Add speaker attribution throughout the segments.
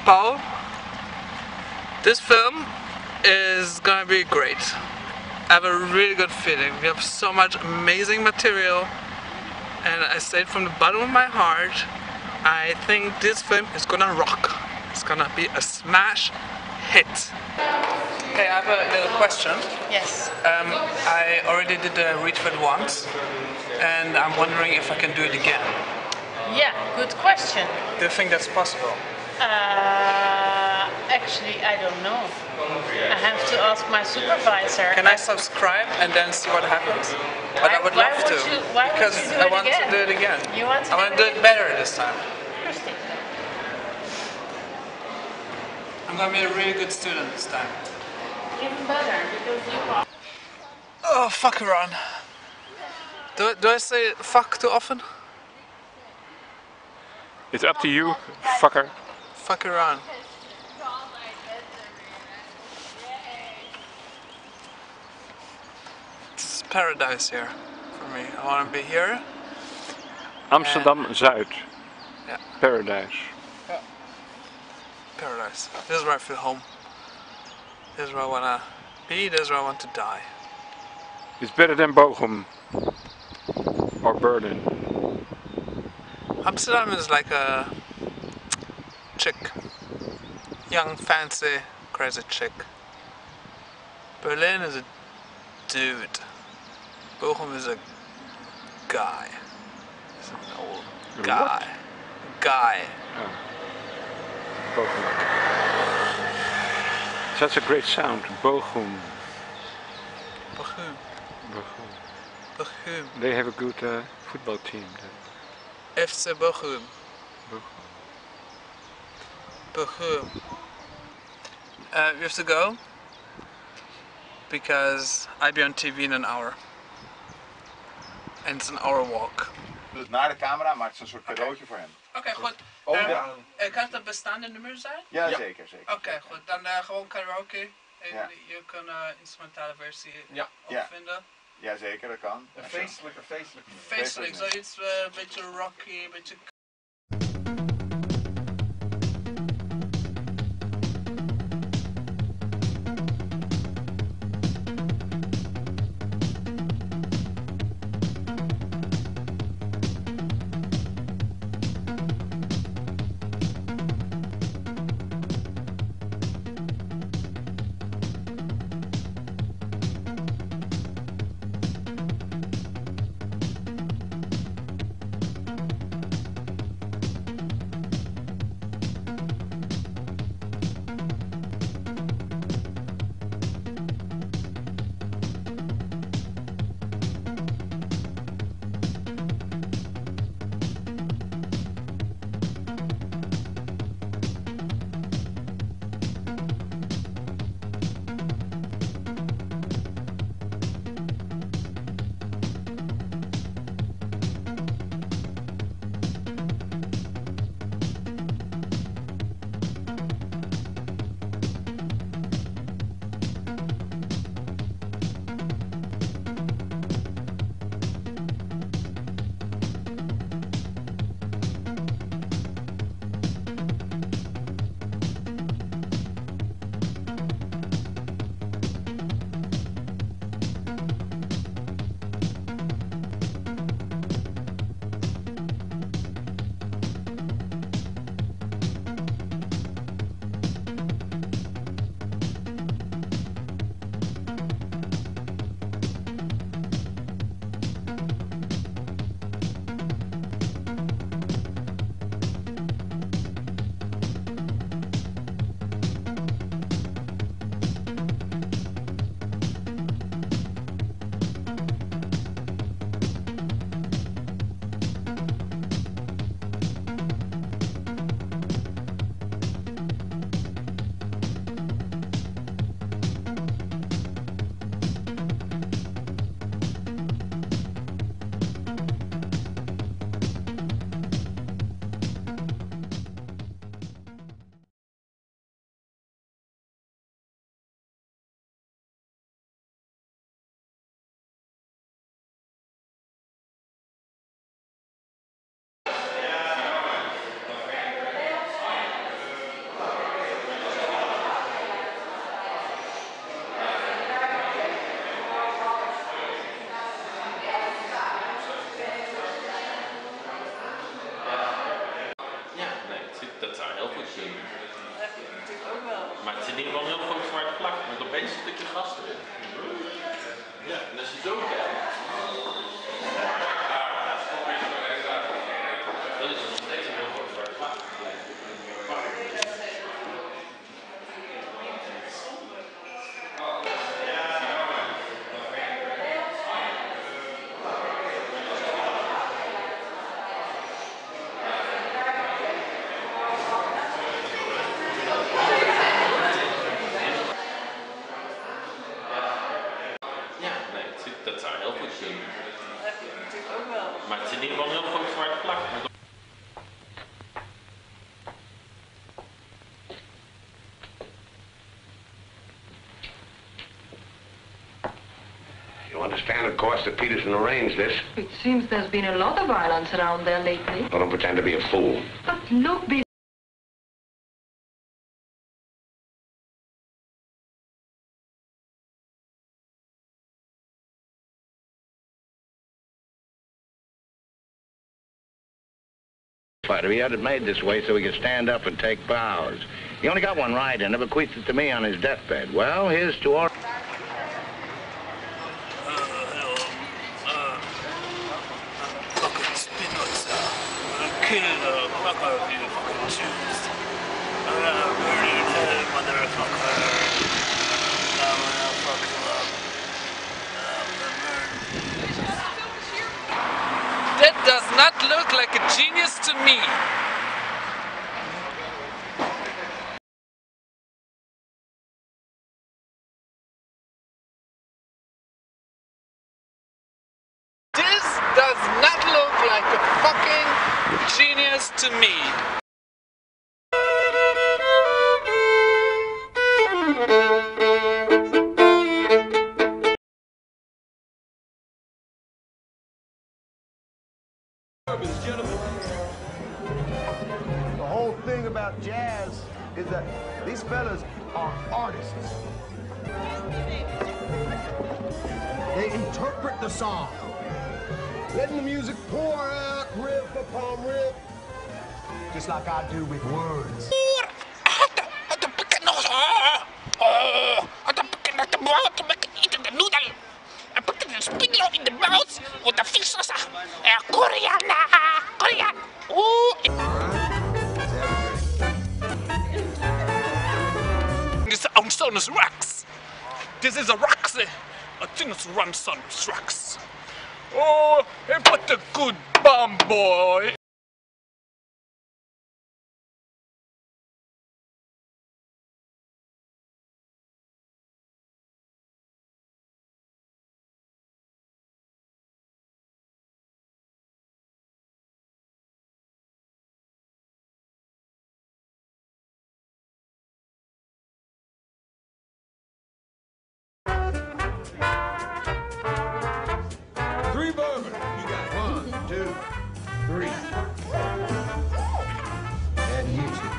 Speaker 1: Paul. This film is gonna be great. I have a really good feeling. We have so much amazing material, and I say it from the bottom of my heart, I think this film is gonna rock. It's gonna be a smash hit. Hey, I have a little question.
Speaker 2: Yes.
Speaker 1: I already did the retweet once, and I'm wondering if I can do it again.
Speaker 2: Yeah, good question.
Speaker 1: Do you think that's possible?
Speaker 2: Actually, I don't know. I have to ask my supervisor.
Speaker 1: Can I subscribe and then see what happens? But I would
Speaker 2: Why
Speaker 1: love
Speaker 2: would
Speaker 1: to.
Speaker 2: you- why would
Speaker 1: Because
Speaker 2: you do
Speaker 1: I
Speaker 2: it
Speaker 1: want
Speaker 2: again?
Speaker 1: to do it again.
Speaker 2: You want to
Speaker 1: I want to
Speaker 2: do
Speaker 1: do
Speaker 2: it
Speaker 1: it better this time.
Speaker 2: Interesting.
Speaker 1: I'm going to be a really good student this time.
Speaker 2: Even better, because you are.
Speaker 1: Oh, fuck around. Do I say fuck too often?
Speaker 3: It's up to you, fucker.
Speaker 1: Fuck around. It's paradise here for me. I want to be here.
Speaker 3: Amsterdam, Zuid.
Speaker 1: Yeah.
Speaker 3: Paradise.
Speaker 1: Paradise. This is where I feel home. This is where I want to be. This is where I want to die.
Speaker 3: It's better than Bochum or Berlin.
Speaker 1: Amsterdam is like a chick. Young, fancy, crazy chick. Berlin is a dude. Bochum is a guy. He's an old guy. Guy.
Speaker 3: Oh. Bochum. Such a great sound. Bochum.
Speaker 1: Bochum.
Speaker 3: Bochum.
Speaker 1: Bochum.
Speaker 3: They have a good football team.
Speaker 1: FC Bochum.
Speaker 3: Bochum.
Speaker 1: Bochum. We have to go because I'll be on TV in an hour. And it's an hour walk.
Speaker 4: Dus naar de camera maakt ze een soort cadeautje voor hem.
Speaker 1: Oké, goed. Kan het een bestaande nummer zijn?
Speaker 4: Ja, zeker, zeker.
Speaker 1: Oké, goed. Dan gewoon karaoke. En
Speaker 4: Ja.
Speaker 1: je kan instrumentale versie
Speaker 4: Ja.
Speaker 1: opvinden.
Speaker 4: Ja, zeker, dat kan.
Speaker 5: Een feestelijke.
Speaker 1: Feestelijk, zoiets een beetje rocky, een beetje...
Speaker 5: Dat zou heel goed zien.
Speaker 2: Dat heb je natuurlijk ook wel.
Speaker 5: Maar het is in ieder geval een heel groot zwart plak met opeens een stukje gas erin. Ja, en als je zo kijkt. Dan is het nog steeds een heel groot zwart plak. Dat zou heel goed zien.
Speaker 2: Dat heb je natuurlijk ook wel.
Speaker 5: Maar het is in ieder geval een heel groot zwart plak.
Speaker 6: You understand, of course, that Peterson arranged this.
Speaker 7: It seems there's been a lot of violence around there lately.
Speaker 6: Well, don't pretend to be a fool.
Speaker 7: But look,
Speaker 8: He had it made this way so he could stand up and take bows. He only got one ride and bequeathed it to me on his deathbed. Well, here's to our...
Speaker 1: Fucking spinnuts. I'm gonna kill the fuck out of you, fucking Jews. I'm gonna burn your head, motherfucker. I'm gonna fuck you up. I'm gonna burn you. That does not look like a genius to me. This does not look like a fucking genius to me.
Speaker 9: The whole thing about jazz is that these fellas are artists. They interpret the song, letting the music pour out riff upon riff, just like I do with words.
Speaker 10: In the mouth with the fish sauce. Korean. This is Amsterdam's rocks. This is a Roxy. I think it's Ramson's rocks. Oh, hey, but the good bomb boy.
Speaker 9: Three bourbon. You got 1, 2, 3. And you two.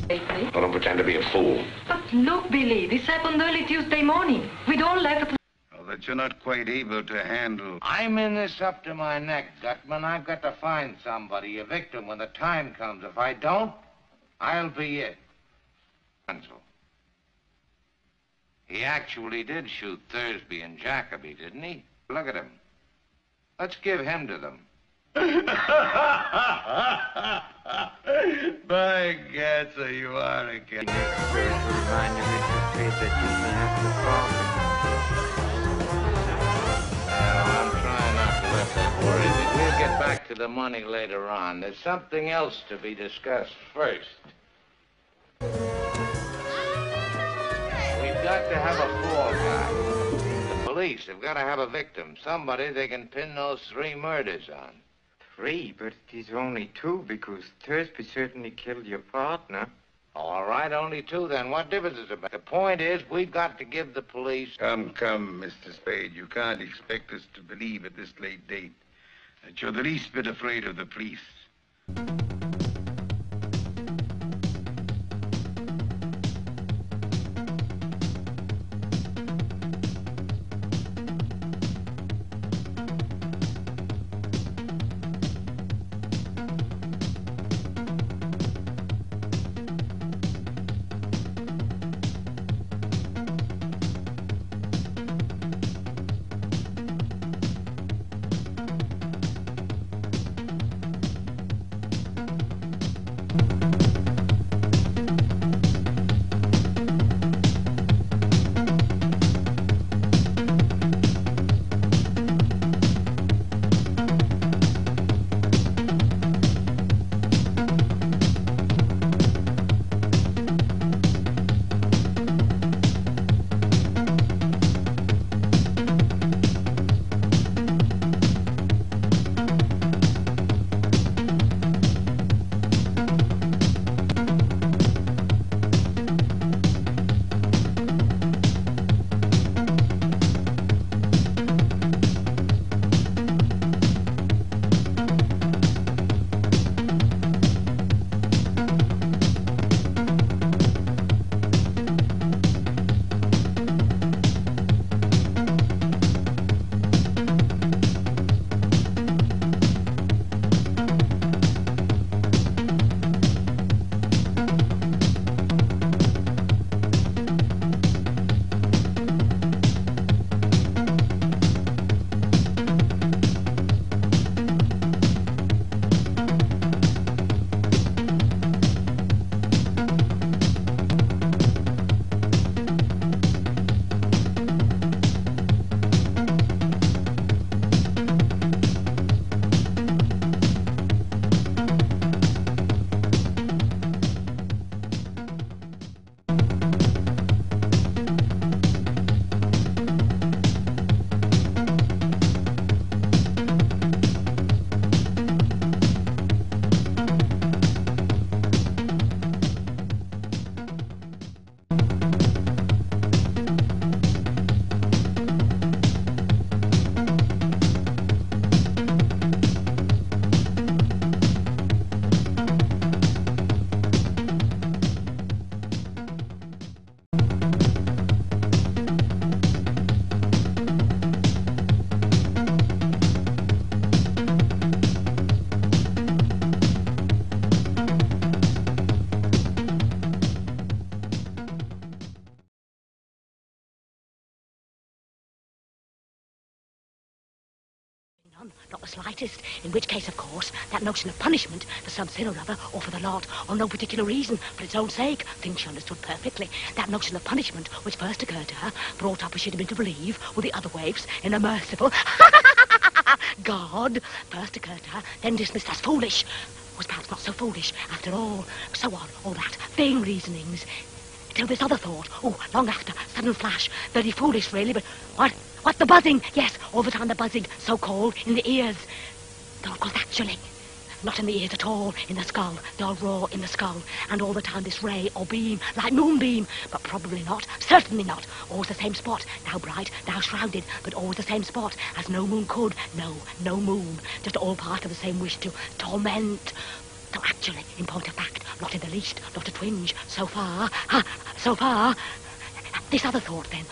Speaker 7: lately.
Speaker 6: Well, don't pretend to be a fool.
Speaker 7: But look, Billy, this happened early Tuesday morning. We'd all left.
Speaker 11: Well, that you're not quite able to handle.
Speaker 8: I'm in this up to my neck, Gutman. I've got to find somebody, a victim, when the time comes. If I don't, I'll be it. He actually did shoot Thursby and Jacoby, didn't he? Look at him. Let's give him to them.
Speaker 11: By gad, so you are a kid.
Speaker 8: I'm trying not to let that worry me. We'll get back to the money later on. There's something else to be discussed first. We've got to have a fall guy. The police have got to have a victim. Somebody they can pin those 3 murders on.
Speaker 12: 3, but it is only 2 because Thursby certainly killed your partner.
Speaker 8: All right, only 2 then. What difference does it make? The point is, we've got to give the police...
Speaker 11: Come, Mr. Spade. You can't expect us to believe at this late date that you're the least bit afraid of the police.
Speaker 13: None, not the slightest, in which case, of course, that notion of punishment for some sin or other, or for the lot, or no particular reason, for its own sake, things she understood perfectly, that notion of punishment which first occurred to her, brought up as she'd been to believe, with the other waves, in a merciful God, first occurred to her, then dismissed as foolish, was perhaps not so foolish, after all, so on, all that, vain reasonings, till this other thought, long after, sudden flash, very foolish really, but what, the buzzing? Yes, all the time the buzzing, so-called, in the ears. Though, of course, actually, not in the ears at all, in the skull, dull raw in the skull, and all the time this ray or beam, like moonbeam, but probably not, certainly not, always the same spot, now bright, now shrouded, but always the same spot, as no moon could, no moon, just all part of the same wish to torment. Though actually, in point of fact, not in the least, not a twinge, so far, this other thought then,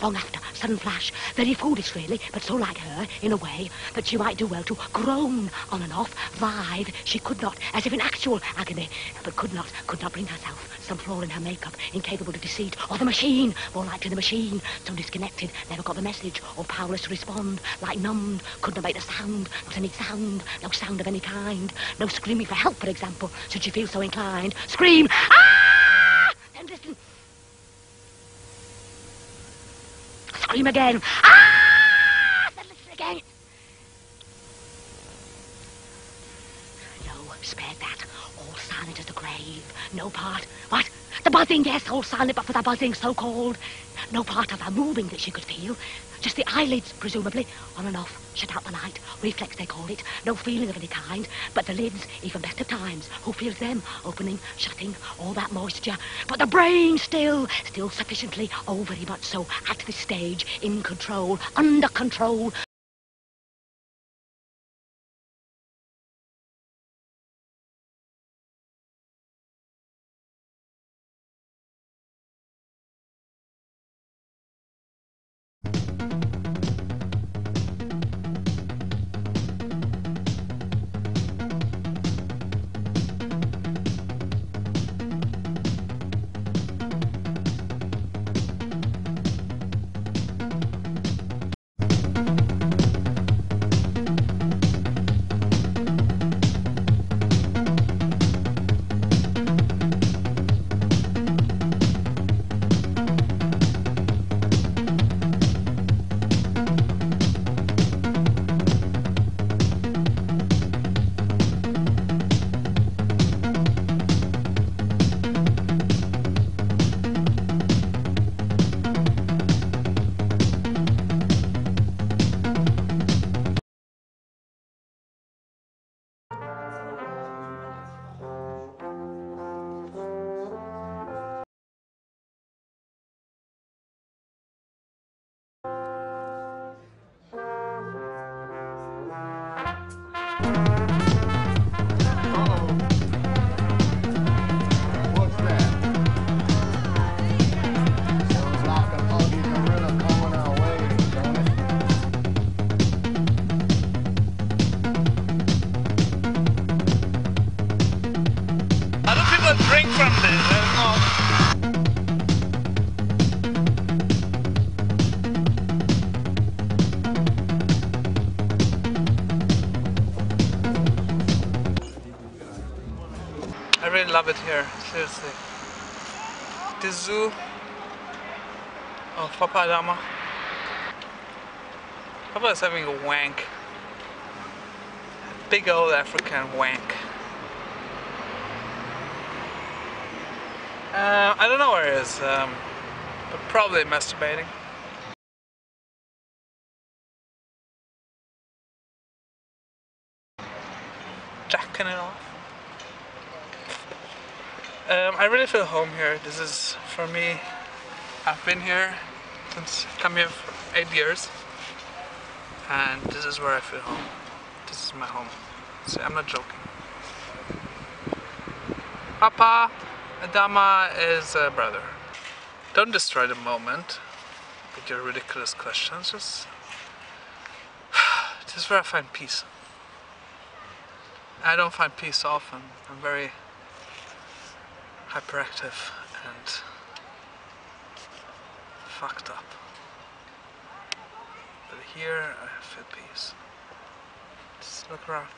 Speaker 13: long after, sudden flash, very foolish really, but so like her, in a way, that she might do well to groan on and off, writhe, she could not, as if in actual agony, but could not bring herself, some flaw in her makeup, incapable of deceit, or the machine, more likely the machine, so disconnected, never got the message, or powerless to respond, like numbed, could not make the sound, not any sound, no sound of any kind, no screaming for help, for example, should she feel so inclined, scream, ah! Then listen. Scream again. Ah! Then listen again. No, spared that. All silent as the grave. No part. What? The buzzing, yes, all silent but for the buzzing, so-called. No part of her moving that she could feel. Just the eyelids, presumably, on and off. Shut out the light. Reflex, they call it. No feeling of any kind. But the lids, even best of times. Who feels them? Opening, shutting, all that moisture. But the brain still sufficiently, very much so, at this stage, in control, under control.
Speaker 1: grande, no. I really love it here, seriously. The zoo of Papa Adama. Papa is having a wank. Big old African wank. I don't know where he is, but probably masturbating. Jacking it off. I really feel home here. This is, for me, I've been here since come here for 8 years, and this is where I feel home. This is my home. See, I'm not joking. Papa Adama is a brother. Don't destroy the moment with your ridiculous questions. Just this is where I find peace. I don't find peace often. I'm very hyperactive and fucked up. But here I feel peace. Just look around.